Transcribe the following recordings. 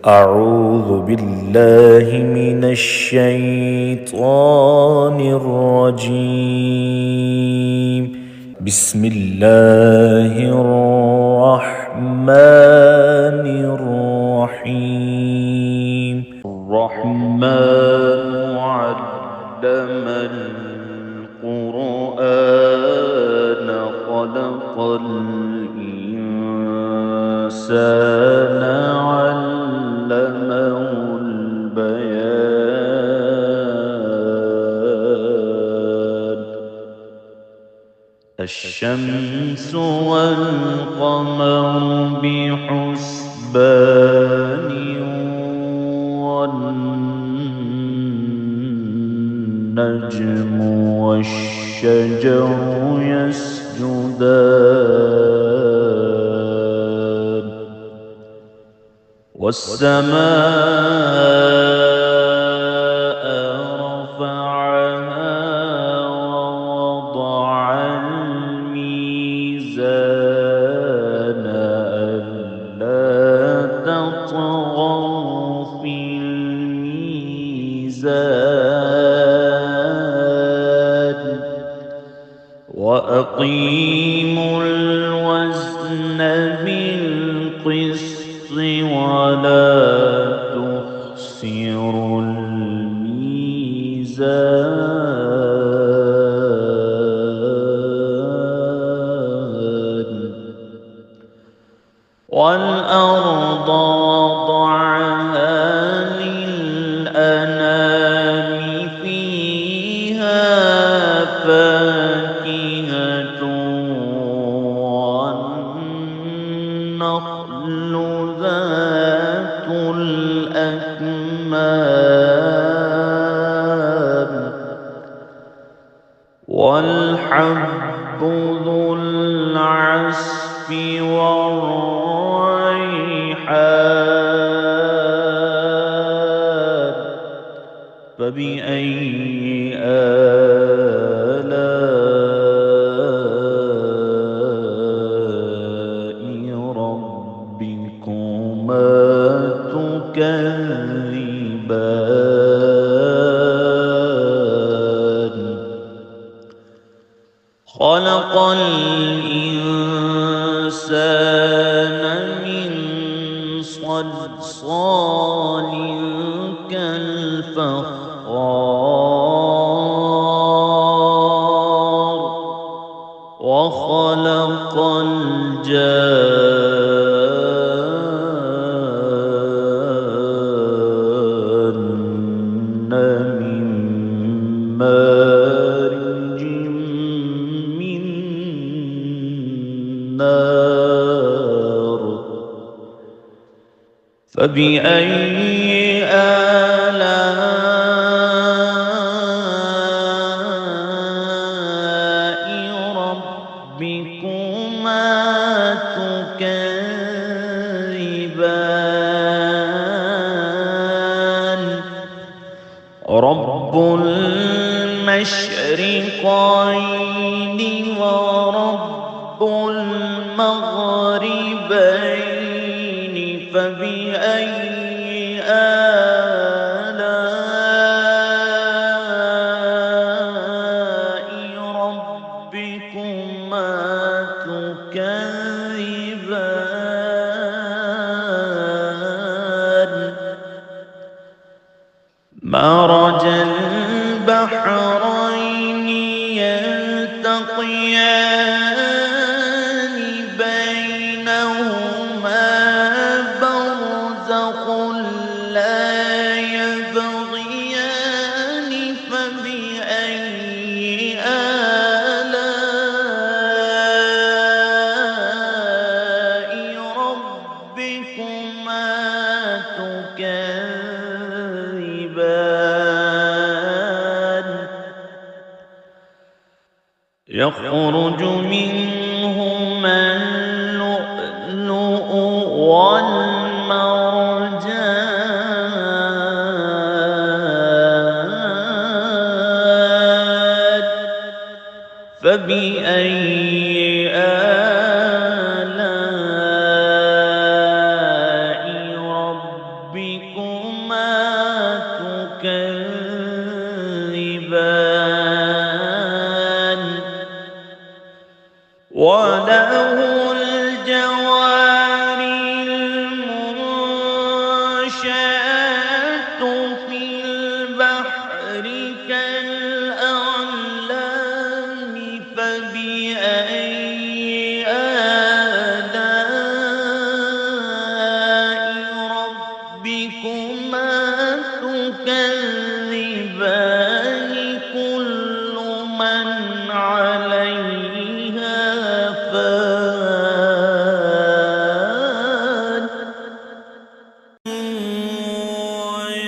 أعوذ بالله من الشيطان الرجيم. بسم الله الرحمن الرحيم. الرحمن علم القرآن خلق الإنسان علمه البيان. الشمس والقمر بحسبان والنجم والشجر يسجدان والسماء رفعها ووضع الميزان ألا تطغوا في الميزان وأقيموا الوزن بالقسط ولا تخسروا الميزان. والأرض وضعها للأنام فيها فاكهة والنخل ذات الأكمام والحب ذو العصف والريحان. فبأي آلاء ربكما تكذبان. خلق الإنسان من صلصال كالفخار وخلق الجان من مارج من نار. فبأي آلاء ربكما تكذبان. رب المشرقين ورب المغربين. فبأي آلاء ربكما تكذبان. مرج البحرين يلتقيان بينهما برزخ لا يبغيان. فبأي آلاء ربكما تكذبان. يخرج منهما اللؤلؤ والمرجان. فبأي آلاء تكذبان وله الجوار المنشآت في البحر كالأعلام فبأي آلاء ربكما تكذبان كل من عليها فان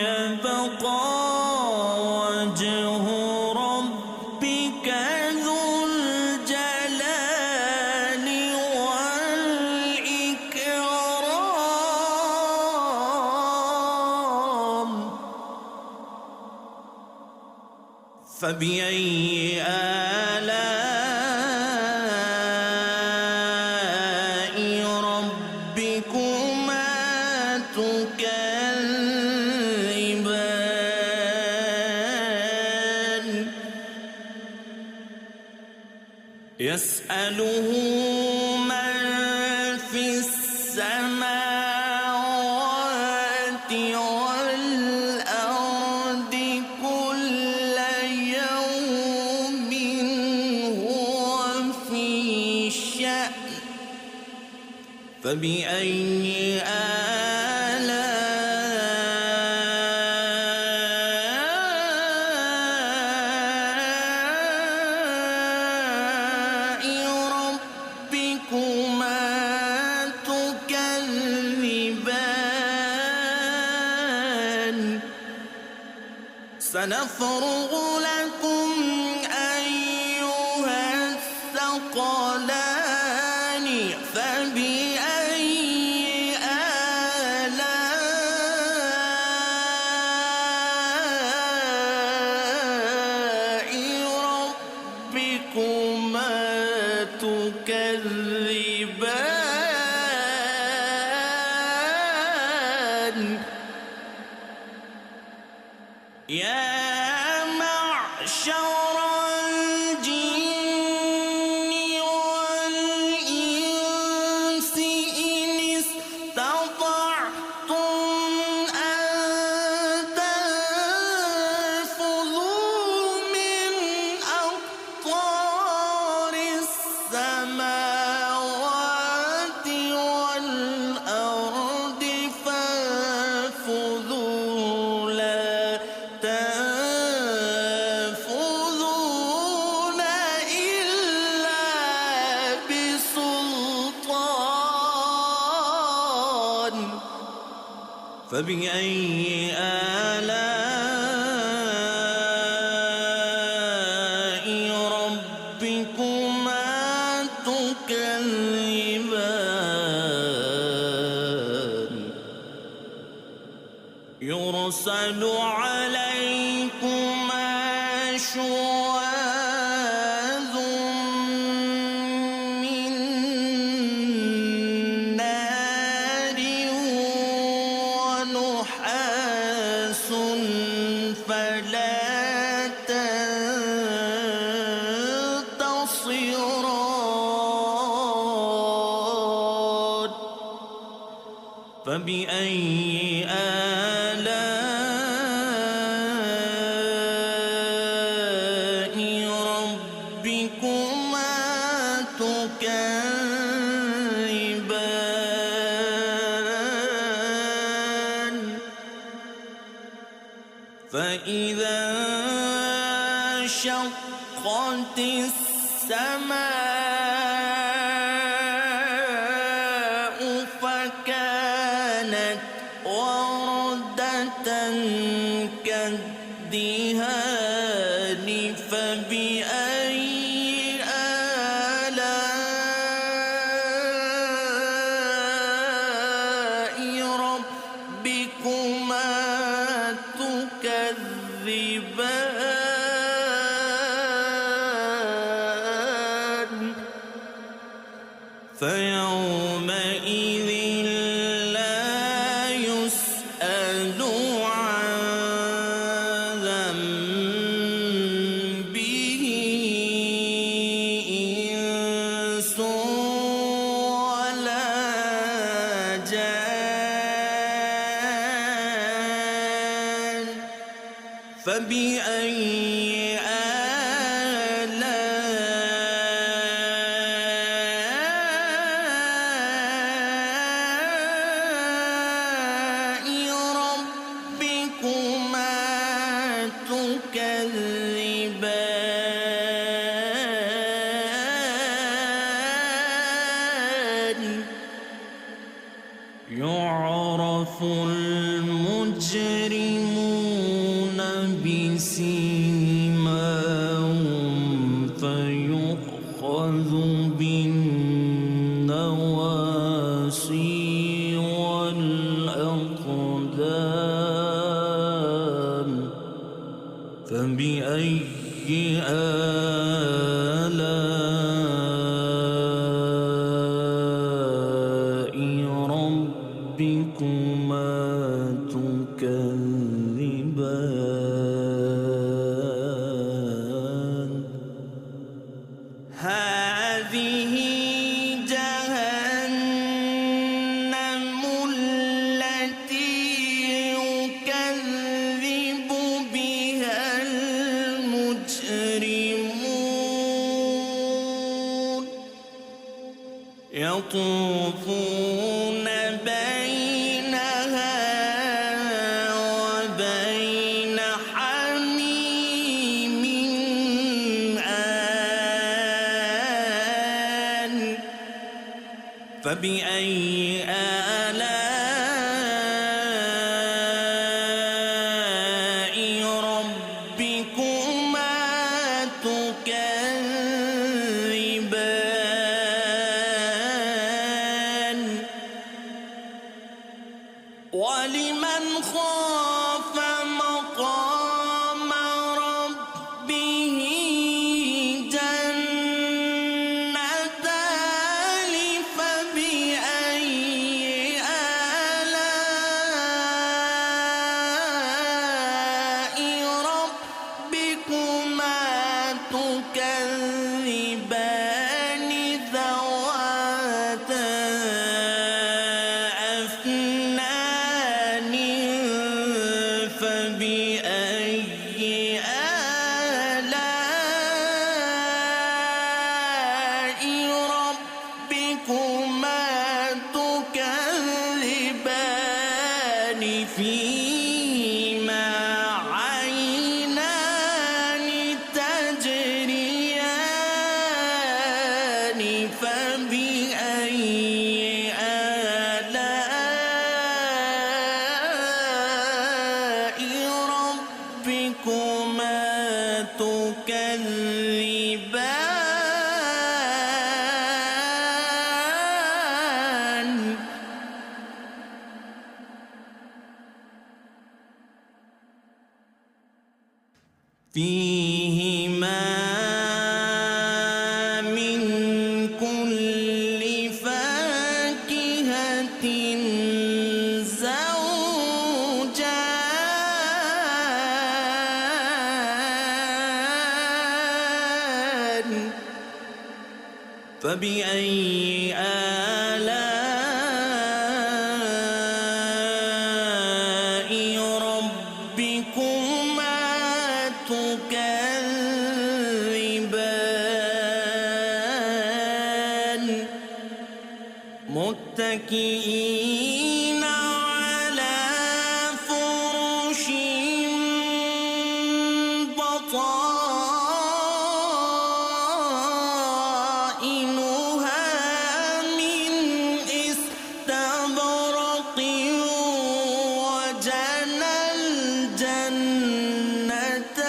ويبقى وجه ربك ذو الجلال والإكرام فبأي آلاء ربكما تكذبان يسأله من في السماوات والأرض كل يوم هو في شأن فبأي آلاء ربكما تكذبان سنفرغ لكم أيها الثقلان فبأي آلاء ربكما تكذبان يا معشر الجن والإنس إن استطعتم أن تنفذوا من أقطار السماوات والأرض فانفذوا لا تنفذون إلا بسلطان فبأي آلاء ربكما تكذبان يرسل عليكما شواظ من نار ونحاس فلا تنتصران فبأي آلاء ربكما تكذبان فإذا انشقت السماء فكانت وردة كالدهان فبأي آلاء ربكما تكذبان فيومئذ لا يسأل فبأي آلاء ربكما تكذبان يعرف المجرمون بسيماهم فيؤخذ بالنواصي والأقدام فبأي آلاء ربكما تكذبان هذه جهنم التي يكذب بها المجرمون يطوفون بينها وبين حميم آن فبأي آلاء ربكما تكذبان ولمن خاف مقام ربه جنتان فبأي آلاء ربكما تكذبان ذواتا أفنان فبأي آلاء ربكما تكذبان فيهما عينان تجريان فبأي آلاء ربكما تكذبان فيهما من كل فاكهة زوجان فبأي آلاء ربكما تكذبان متكئين على فرش بطائنها من استبرق وجنى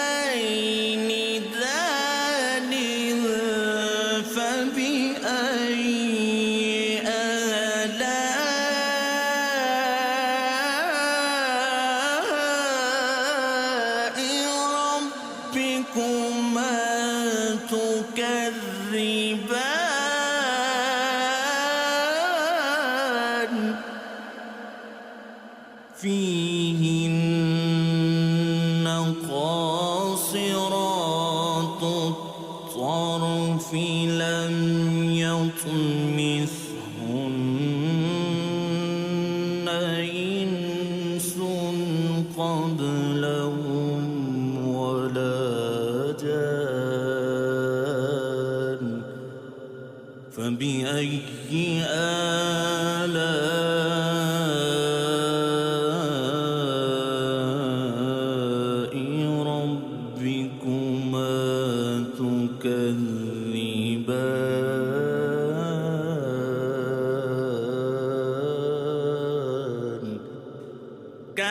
الجنتين دان فبأي آلاء ربكما تكذبان فيهن قاصرات الطرف لم يطمثهن إنس قبلهم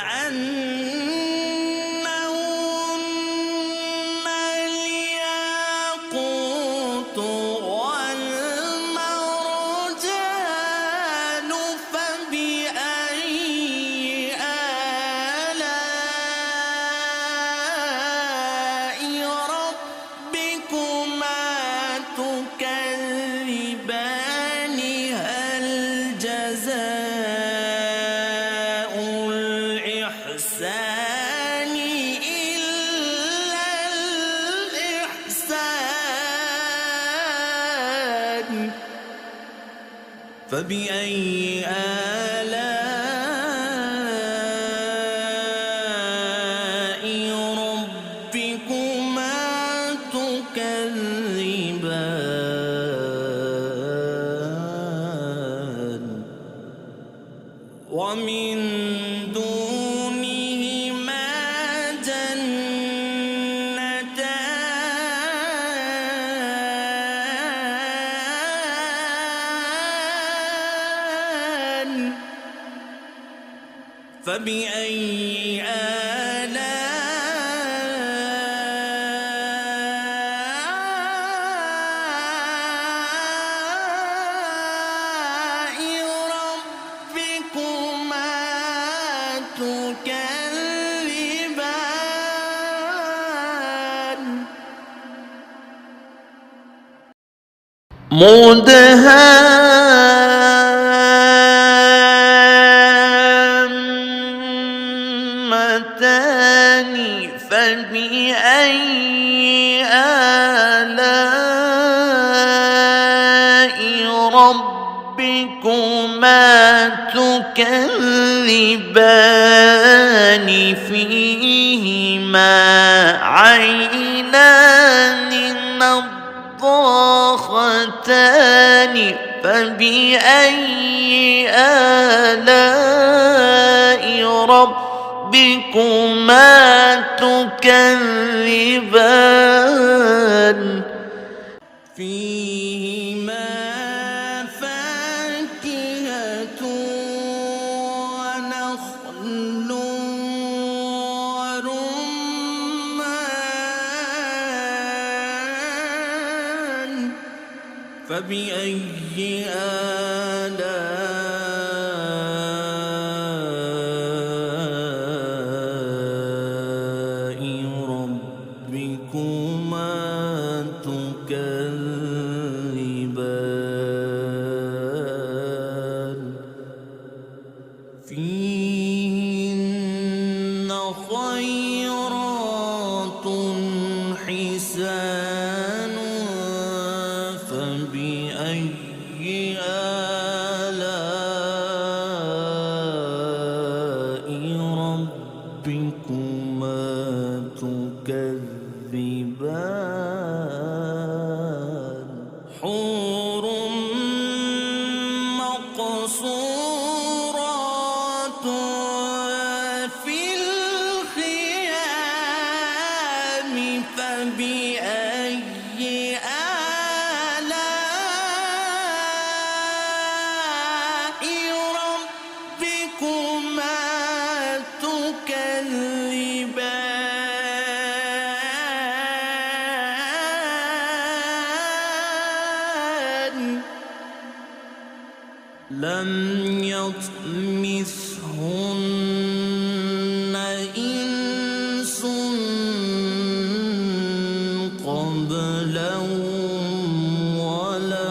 كأنهن الياقوت والمرجان فبأي آلاء ربكما تكذبان هل جزاء الإحسان إلا الإحسان فبأي آلاء ربكما تكذبان ومن دونهما جنتان فبأي آلاء ربكما تكذبان مدهامتان فبأي آلاء ربكما تكذبان فيهما عينان نضاختان فبأي آلاء ربكما تكذبان فيهما فاكهة ونخل ورمان فبأي آلاء ربكما تكذبان فيهن خيرات حسان فبأي آلاء ربكما تكذبان حور مقصورات في الخيام فبأي آلاء ربكما تكذبان لم يطمثهن إنس قبلهم ولا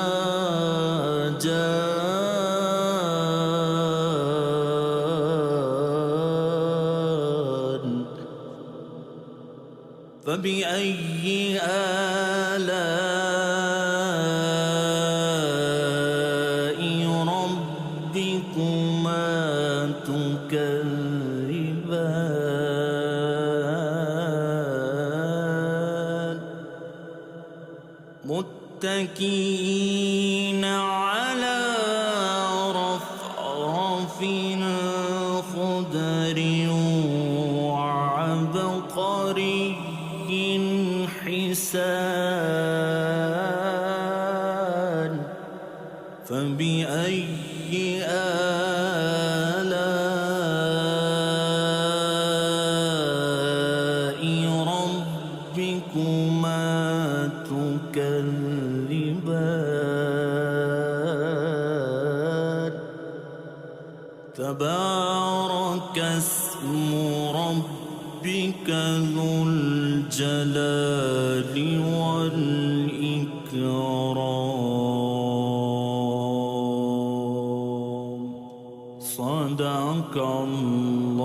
جان فبأي آلاء ربكما تكذبان متكئين على رفرف خضر وعبقري حسان فبأي آلاء ربك ذو الجلال والإكرام. صدق الله